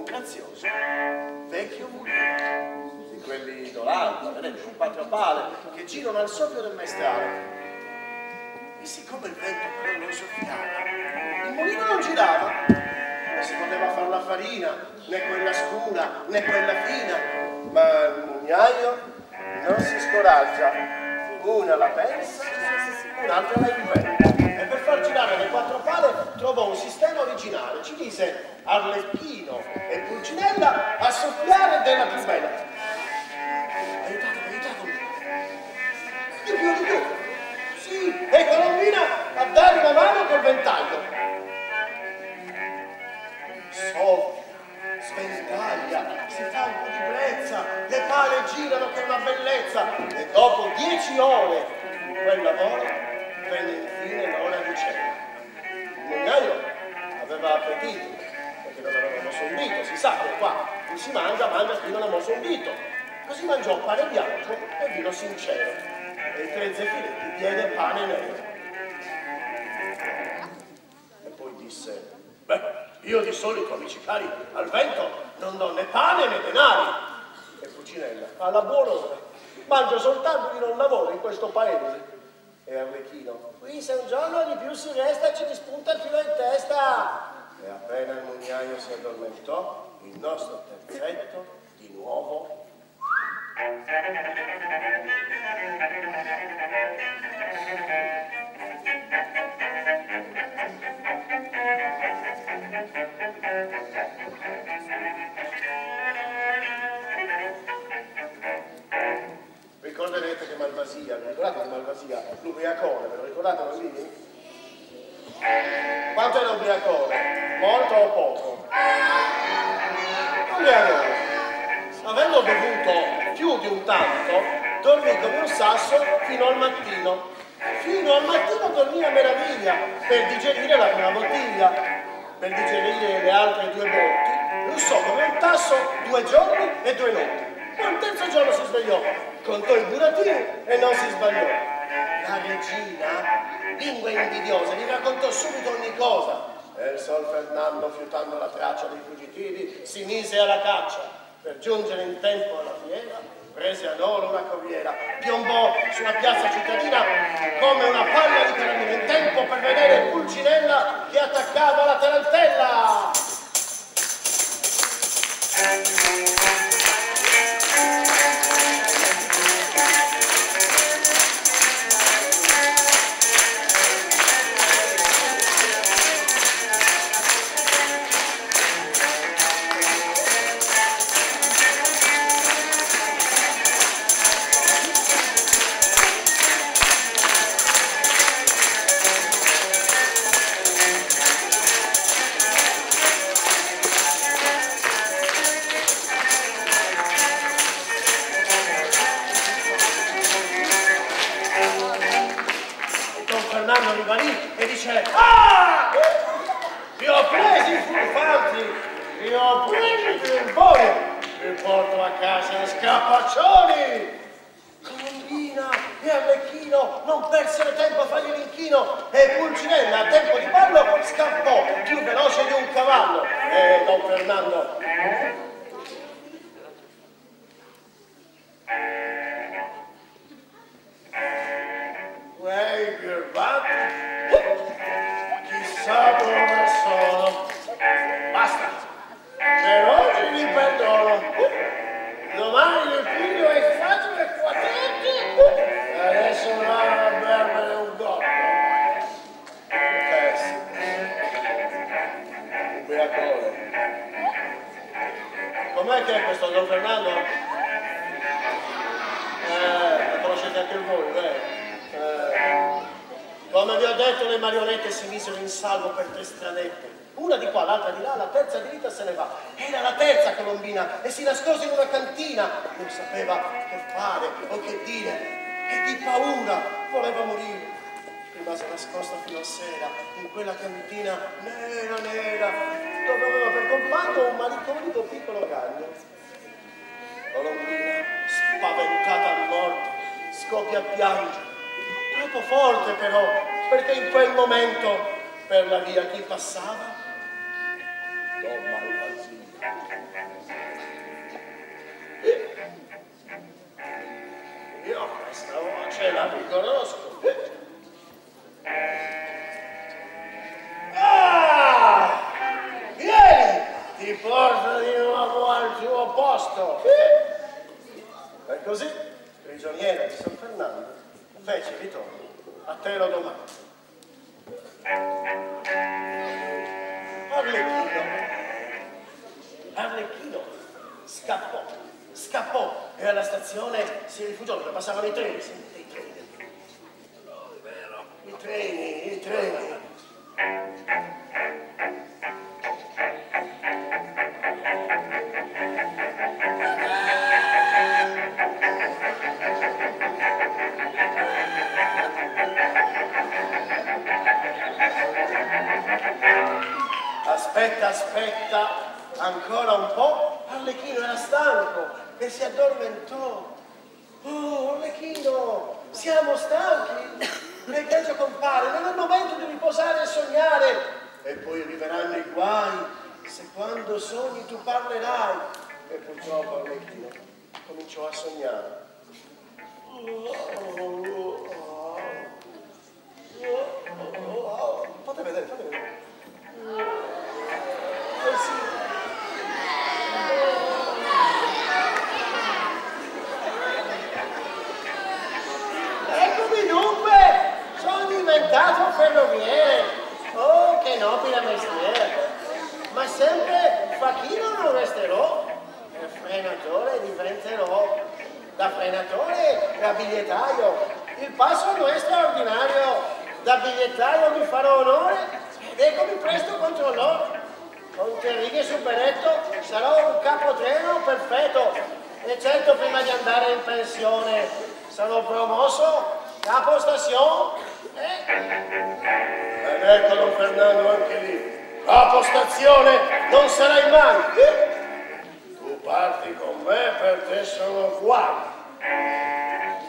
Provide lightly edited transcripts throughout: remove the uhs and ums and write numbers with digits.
un grazioso vecchio mulino, di quelli d'Olanda, vedete, un patriopale, che girano al soffio del maestrale. E siccome il vento però non soffiava, il mulino non girava, non si poteva fare la farina, né quella scura, né quella fina, ma il mugnaio non si scoraggia, una la pensa, un'altra la inventa, e per far girare le quattro pale trovò un sistema originale, ci mise Arlecchino e Pulcinella a soffiare della più bella. Aiutatemi, di più, sì, e Colombina a dare una mano col ventaglio. Soffia, sventaglia, si fa un po' di brezza, le pale girano che è una bellezza, e dopo 10 ore di quel lavoro venne infine l'ora di cena. Il mugnaio aveva appetito, perché non aveva mosso un dito, si sa che qua chi si mangia chi non ha mosso un dito. Così mangiò pane bianco e vino sincero, e i 3 zeffiretti diede pane nero. E poi disse: beh, io di solito, amici cari, al vento non do né pane né denari. E Pulcinella, alla buon'ora, mangio soltanto chi non lavora in questo paese. E Arlecchino, qui se un giorno di più si resta ci rispunta il filo in testa. E appena il mugnaio si addormentò, il nostro terzetto di nuovo. Ricorderete che Malvasia, vi ricordate di Malvasia? L'ubriacone, ve lo ricordate bambini? Quanto era ubriacone? Molto o poco? Ubriacone. Avendo bevuto più di un tanto, dormì come un sasso fino al mattino. Fino al mattino dormì a meraviglia per digerire la prima bottiglia. Per digerire le altre 2 botti, russò come un tasso 2 giorni e 2 notti. Poi il terzo giorno si svegliò, contò i buratini e non si sbagliò. La regina, lingua invidiosa, gli raccontò subito ogni cosa. E il Sol Fernando, fiutando la traccia dei fuggitivi, si mise alla caccia. Per giungere in tempo alla fiera, prese ad oro una corriera, piombò sulla piazza cittadina come una palla di carabina, in tempo per vedere Pulcinella che attaccava la tarantella. E dice: ah! Vi ho presi i furfanti, vi ho presi i trimponi, vi porto a casa scapaccioni. Colombina e Arlecchino non persero tempo a fargli l'inchino e Pulcinella a tempo di ballo scappò più veloce di un cavallo. E Don Fernando quei birbati, chissà dove sono. Basta, per oggi li perdono. Domani li piglio e faccio le quattretti. Adesso vanno a bere un gocco. Ubriacone. Com'è che è questo Don Fernando? Lo conoscete anche voi, vero? Come vi ho detto, le marionette si misero in salvo per 3 stradette, una di qua, l'altra di là, la terza di vita se ne va. Era la terza Colombina e si nascose in una cantina, non sapeva che fare o che dire e di paura voleva morire. Rimase nascosta fino a sera in quella cantina nera dove aveva per compagno un malinconico piccolo cagno. Colombina, spaventata a morte, scoppia a piangere. Troppo forte però, perché in quel momento per la via chi passava? Don Malvasio. la riconosco. Ah! Vieni! Ti porto di nuovo al tuo posto. E così, prigioniera di San Fernando, fece ritorno a te lo domando. Arlecchino scappò e alla stazione si rifugiò dove passavano i treni. Sentite i treni. No, è vero. I treni. Aspetta, ancora un po', Arlecchino era stanco e si addormentò. Oh, Arlecchino, siamo stanchi. L'egregio compare, non è il momento di riposare e sognare. E poi arriveranno i guai, se quando sogni tu parlerai. E purtroppo Arlecchino cominciò a sognare. Fate vedere. Eccomi dunque, sono diventato un ferroviere. Oh, che nobile mestiere. Ma sempre facchino non resterò. E frenatore diventerò. Da frenatore a bigliettaio. Il passo non è straordinario. Da bigliettaio mi farò onore ed eccomi presto controllore. Con 3 righe sul berretto sarò un capotreno perfetto e certo prima di andare in pensione sarò promosso capostazione ed ecco Don Fernando anche lì. Capostazione non sarai mai. Tu parti con me, per te sono guai.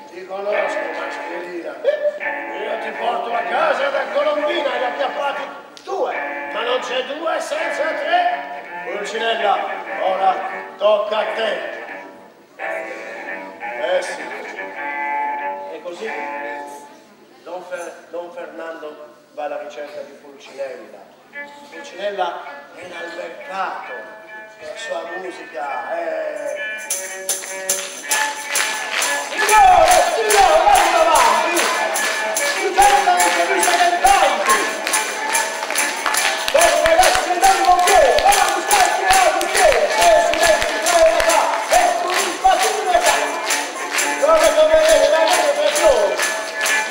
Ti conosco, mascherina. Io ti porto a casa da Colombina e acchiappati 2, ma non c'è 2 senza 3. Pulcinella, ora tocca a te. Sì. E così Don Fernando va alla ricerca di Pulcinella. Pulcinella è al mercato, la sua musica è... Signore, vanno avanti! Intentamente vista del tanti! Dopo ragazzi che danno un piede, vanno a starci altri piedi! E silenzio, trova qua! E tu mi spazio da qua! Dove vedete la grande persona?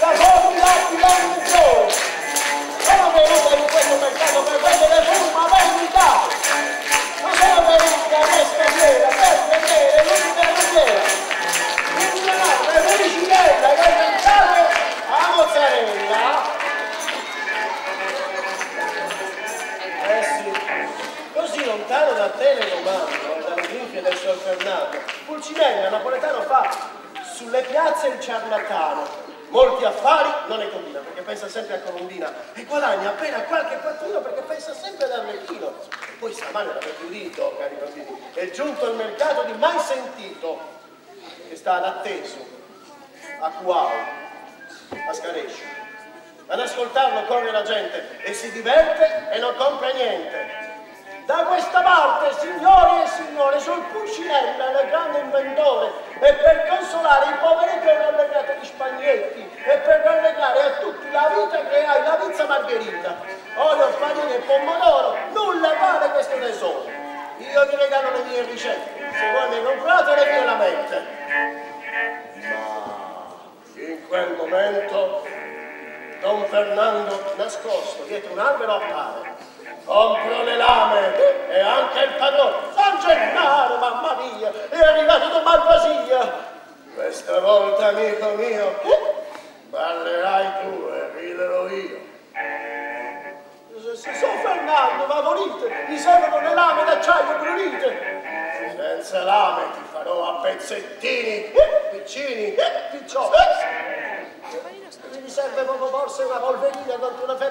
La fuoco dati danno il sole! Sono venuto in questo mercato per vendere fumo a vendita! Non sono venuto a mescaliera per vedere l'unica mozzarella che è pensato a mozzarella. Sì, così lontano da te le domando e dalle grinfie del San Fernando, Pulcinella napoletano fa sulle piazze il ciarlatano. Molti affari non ne combina perché pensa sempre a Colombina e guadagna appena qualche quattrino perché pensa sempre ad Arlecchino. E poi stamane l'avete udito, cari bambini, è giunto al mercato di mai sentito che sta ad atteso a Cuau, a Scarescio. Ad ascoltarlo corre la gente e si diverte e non compra niente. Da questa parte, signori e signore, sul Pulcinella, il grande inventore, e per consolare i poveri che hanno allegato gli spagnetti e per rallegrare a tutti la vita che hai, la pizza margherita, olio, farina e pomodoro, nulla vale questo tesoro. Io vi regalo le mie ricette, se voi mi comprate le mie lamette. Ma in quel momento Don Fernando, nascosto dietro un albero, appare. Compro le lame e anche il padrone. San Gennaro, mamma mia, è arrivato da Malvasia. Questa volta, amico mio, ballerai tu e riderò io. San Fernando, ma volite, mi servono le lame d'acciaio brunite. Senza lame ti farò a pezzettini, piccini, picciotti. Mi serve proprio forse una polverina contro una febbre.